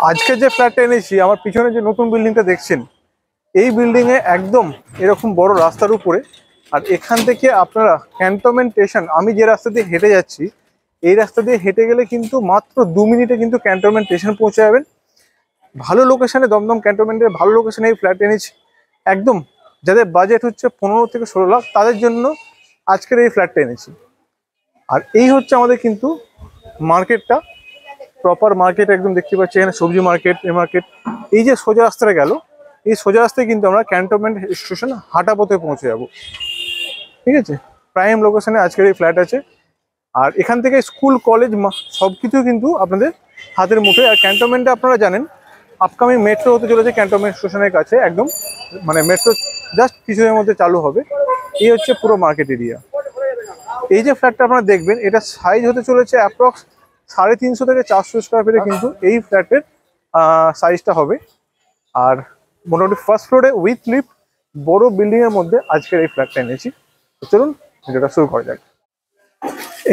আজকে যে ফ্ল্যাটটা এনেছি, আমার পিছনে যে নতুন বিল্ডিংটা দেখছেন, এই বিল্ডিংয়ে একদম এরকম বড় রাস্তার উপরে। আর এখান থেকে আপনারা ক্যান্টনমেন্ট স্টেশন, আমি যে রাস্তা দিয়ে হেঁটে যাচ্ছি, এই রাস্তা দিয়ে হেঁটে গেলে কিন্তু মাত্র 2 মিনিটে কিন্তু ক্যান্টনমেন্ট স্টেশন পৌঁছে যাবেন। ভালো লোকেশনে, দমদম ক্যান্টনমেন্টের ভালো লোকেশনে এই ফ্ল্যাট এনেছি একদম। যাদের বাজেট হচ্ছে 15 থেকে 16 লাখ, তাদের জন্য আজকের এই ফ্ল্যাটটা এনেছি। আর এই হচ্ছে আমাদের কিন্তু মার্কেটটা, প্রপার মার্কেট একদম দেখতে পাচ্ছি। এখানে সবজি মার্কেট, এ মার্কেট। এই যে সোজা রাস্তাটা গেল, এই সোজা রাস্তায় কিন্তু আমরা ক্যান্টনমেন্ট স্টেশন হাঁটা পথে পৌঁছে যাব। ঠিক আছে, প্রাইম লোকেশনে আজকের এই ফ্ল্যাট আছে। আর এখান থেকে স্কুল, কলেজ সব কিছু কিন্তু আপনাদের হাতের মুঠোয়। আর ক্যান্টনমেন্টে আপনারা জানেন আপকামিং মেট্রো হতে চলেছে ক্যান্টনমেন্ট স্টেশনের কাছে একদম, মানে মেট্রো জাস্ট কিছুদিনের মধ্যে চালু হবে। এই হচ্ছে পুরো মার্কেট এরিয়া। এই যে ফ্ল্যাটটা আপনারা দেখবেন, এটা সাইজ হতে চলেছে অ্যাপ্রক্স 350 থেকে 400 স্কোয়ার ফিটে কিন্তু এই ফ্ল্যাটের সাইজটা হবে। আর মোটামুটি ফার্স্ট ফ্লোরে উইথ লিফট, বড় বিল্ডিং এর মধ্যে আজকের এই ফ্ল্যাটটা এনেছি। তো চলুন ভিডিওটা শুরু করা যাক।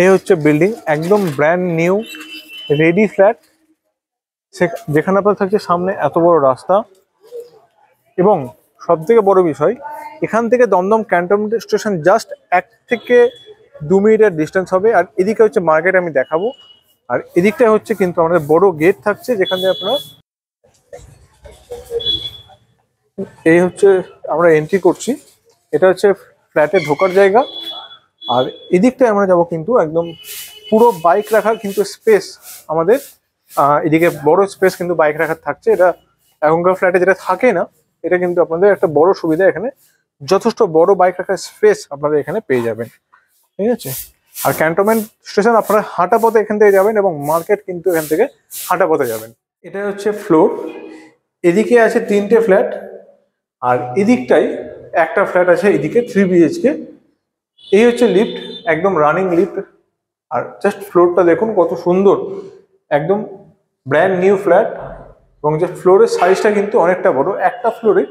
এই হচ্ছে বিল্ডিং, একদম ব্র্যান্ড নিউ রেডি ফ্ল্যাট, যেখানে আপনার থাকছে সামনে এত বড় রাস্তা। এবং সব থেকে বড় বিষয়, এখান থেকে দমদম ক্যান্টনমেন্ট স্টেশন জাস্ট 1 থেকে 2 মিনিটের ডিস্টেন্স হবে। আর এদিকে হচ্ছে মার্কেট, আমি দেখাবো। আর এদিকটা হচ্ছে কিন্তু আমাদের বড় গেট থাকছে, যেখান থেকে আপনারা, এই হচ্ছে আমরা এন্ট্রি করছি। এটা হচ্ছে ফ্ল্যাটে ঢোকার জায়গা। আর এদিকটায় আমরা যাব কিন্তু একদম পুরো বাইক রাখার কিন্তু স্পেস আমাদের। এদিকে বড় স্পেস কিন্তু বাইক রাখার থাকছে। এটা এখনকার ফ্ল্যাটে যেটা থাকে না, এটা কিন্তু আপনাদের একটা বড় সুবিধা। এখানে যথেষ্ট বড় বাইক রাখার স্পেস আপনারা এখানে পেয়ে যাবেন। ঠিক আছে। আর ক্যান্টনমেন্ট স্টেশন আপনারা হাঁটা পথে এখান থেকে যাবেন, এবং মার্কেট কিন্তু এখান থেকে হাঁটা পথে যাবেন। এটা হচ্ছে ফ্লোর। এদিকে আছে 3টে ফ্ল্যাট, আর এদিকটাই একটা ফ্ল্যাট আছে, এদিকে 3 BHK। এই হচ্ছে লিফট, একদম রানিং লিফট। আর জাস্ট ফ্লোরটা দেখুন কত সুন্দর, একদম ব্র্যান্ড নিউ ফ্ল্যাট। এবং যে ফ্লোরের সাইজটা কিন্তু অনেকটা বড়। একটা ফ্লোরে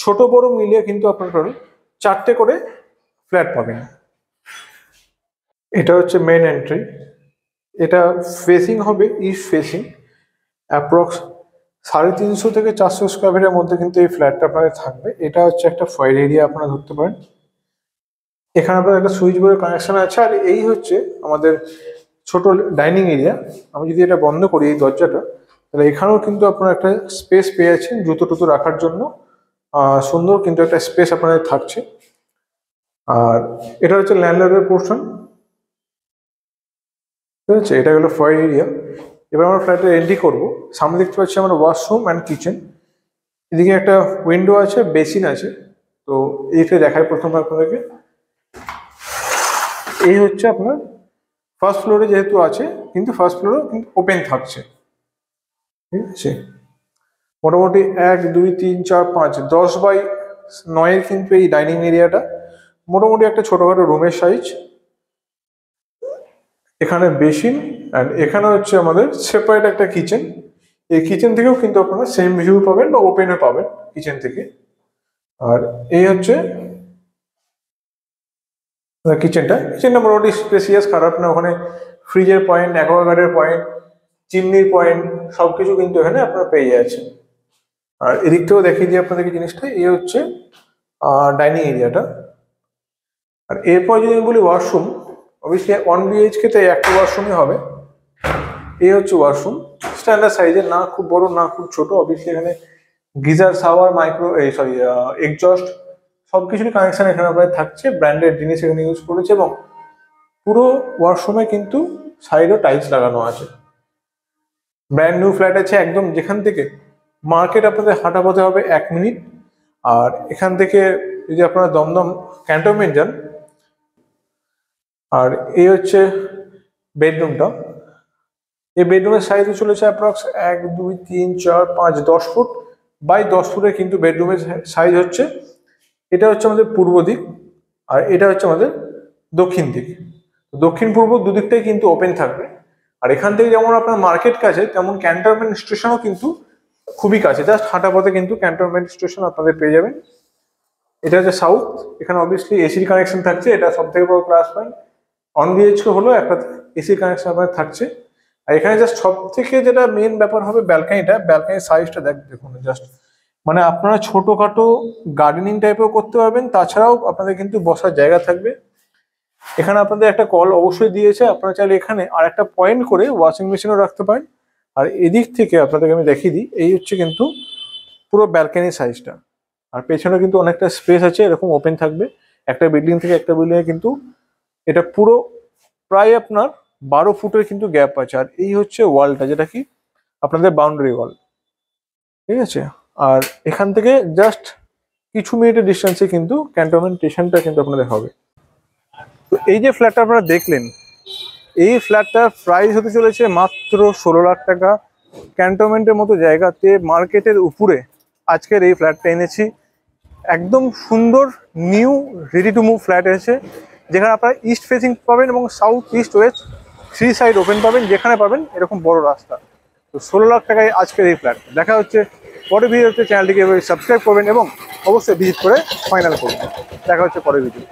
ছোট বড় মিলিয়ে কিন্তু আপনার টোটাল 4টে করে ফ্ল্যাট পাবেন। এটা হচ্ছে মেন এন্ট্রি। এটা ফেসিং হবে ইস্ট ফেসিং। অ্যাপ্রক্স 350 থেকে 400 স্কোয়ার ফিটের মধ্যে কিন্তু এই ফ্ল্যাটটা আপনাদের থাকবে। এটা হচ্ছে একটা ফয়েল এরিয়া, আপনারা ধরতে পারেন। এখানে আপনার একটা সুইচ বোর্ডের কানেকশন আছে। আর এই হচ্ছে আমাদের ছোট ডাইনিং এরিয়া। আমি যদি এটা বন্ধ করি, এই দরজাটা, তাহলে এখানেও কিন্তু আপনারা একটা স্পেস পেয়ে যাচ্ছেন জুতো টুতো রাখার জন্য। সুন্দর কিন্তু একটা স্পেস আপনাদের থাকছে। আর এটা হচ্ছে ল্যান্ডলর্ডের পোর্শন। ঠিক আছে, এটা হলো ফয়েল এরিয়া। এবার আমরা ফ্ল্যাটে এন্ট্রি করবো। সামনে দেখতে পাচ্ছি আমরা ওয়াশরুম অ্যান্ড কিচেন। এদিকে একটা উইন্ডো আছে, বেসিন আছে। তো এইটা দেখায় প্রথমে আপনাদেরকে। এই হচ্ছে আপনার ফার্স্ট ফ্লোরে যেহেতু আছে, কিন্তু ফার্স্ট ফ্লোরে কিন্তু ওপেন থাকছে। ঠিক আছে, মোটামুটি 1 2 3 4 5 10x9 কিন্তু এই ডাইনিং এরিয়াটা। মোটামুটি একটা ছোটখাটো রুমের সাইজ। এখানে বেসিন, অ্যান্ড এখানে হচ্ছে আমাদের সেপারেট একটা কিচেন। এই কিচেন থেকেও কিন্তু আপনারা সেম ভিউ পাবেন বা ওপেনে পাবেন কিচেন থেকে। আর এই হচ্ছে কিচেনটা মোটামুটি স্পেসিয়াস, খারাপ না। ওখানে ফ্রিজের পয়েন্ট, অ্যাকোয়াগার্ডের পয়েন্ট, চিমনির পয়েন্ট, সবকিছু কিন্তু এখানে আপনারা পেয়ে যাচ্ছেন। আর এদিক থেকেও দেখিয়ে দিই আপনাদেরকে জিনিসটা। এই হচ্ছে ডাইনিং এরিয়াটা। আর এরপর যদি আমি বলি ওয়াশরুম, অবভিয়াসলি 1 BHK তাই একটা ওয়াশরুমই হবে। এই হচ্ছে ওয়াশরুম, স্ট্যান্ডার্ড সাইজের, না খুব বড় না খুব ছোট। অবভিয়াসলি এখানে গিজার, শাওয়ার, এক্সজস্ট সবকিছুরই কানেকশন এখানে আপনাদের থাকছে। ব্র্যান্ডেড জিনিস এখানে ইউজ করেছে। এবং পুরো ওয়াশরুমে কিন্তু সাইডও টাইলস লাগানো আছে। ব্র্যান্ড নিউ ফ্ল্যাট আছে একদম, যেখান থেকে মার্কেট আপনাদের হাঁটা পথে হবে 1 মিনিট। আর এখান থেকে যদি আপনারা দমদম ক্যান্টনমেন্ট যান, আর এই হচ্ছে বেডরুমটা। এই বেডরুমের সাইজ চলেছে অ্যাপ্রক্স 1 2 3 4 5 10 ফুট বাই 10 ফুটের কিন্তু বেডরুমের সাইজ হচ্ছে। এটা হচ্ছে আমাদের পূর্ব দিক, আর এটা হচ্ছে আমাদের দক্ষিণ দিক। দক্ষিণ পূর্ব দুদিকটাই কিন্তু ওপেন থাকবে। আর এখান থেকে যেমন আপনার মার্কেট কাছে, তেমন ক্যান্টনমেন্ট স্টেশনও কিন্তু খুবই কাছে, জাস্ট হাঁটা পথে কিন্তু ক্যান্টনমেন্ট স্টেশন আপনাদের পেয়ে যাবেন। এটা হচ্ছে সাউথ। এখানে অবভিয়াসলি এসির কানেকশন থাকছে, এটা সব থেকে বড় প্লাস পয়েন্ট। 1 BHK হলো একটা এসির কানেকশন আপনাদের থাকছে। আর এখানে জাস্ট সব থেকে যেটা মেন ব্যাপার হবে ব্যালকানিটা, ব্যালকানির সাইজটা দেখুন জাস্ট, মানে আপনারা ছোটখাটো গার্ডেনিং টাইপেও করতে পারবেন, তাছাড়াও আপনাদের কিন্তু বসার জায়গা থাকবে। এখানে আপনাদের একটা কল অবশ্যই দিয়েছে, আপনারা চাইলে এখানে আর একটা পয়েন্ট করে ওয়াশিং মেশিনও রাখতে পারেন। আর এদিক থেকে আপনাদেরকে আমি দেখিয়ে দিই, এই হচ্ছে কিন্তু পুরো ব্যালকানির সাইজটা। আর পেছনে কিন্তু অনেকটা স্পেস আছে, এরকম ওপেন থাকবে। একটা বিল্ডিং থেকে একটা বিল্ডিংয়ে কিন্তু এটা পুরো প্রায় আপনার 12 ফুটের কিন্তু গ্যাপ আছে। আর এই হচ্ছে ওয়ালটা, যেটা কি আপনাদের বাউন্ডারি ওয়াল, ঠিক আছে। আর এখান থেকে জাস্ট কিছু মিনিটের ডিস্টেন্সে কিন্তু ক্যান্টনমেন্ট স্টেশনটা কিন্তু আপনাদের হবে। তো এই যে ফ্ল্যাটটা আপনারা দেখলেন, এই ফ্ল্যাটটার প্রাইস হতে চলেছে মাত্র 16 লাখ টাকা। ক্যান্টনমেন্টের মতো জায়গাতে মার্কেটের উপরে আজকের এই ফ্ল্যাটটা এনেছি। একদম সুন্দর new ready to move flat এসেছে, যেখানে আপনারা ইস্ট ফেসিং পাবেন এবং south east West 3 side open পাবেন, যেখানে পাবেন এরকম বড় রাস্তা। তো 16 লাখ টাকায় আজকের এই ফ্ল্যাট। দেখা হচ্ছে পরের ভিডিওতে, চ্যানেলটিকে সাবস্ক্রাইব করবেন এবং অবশ্যই ভিজিট করে ফাইনাল করবেন। দেখা হচ্ছে পরের ভিডিও।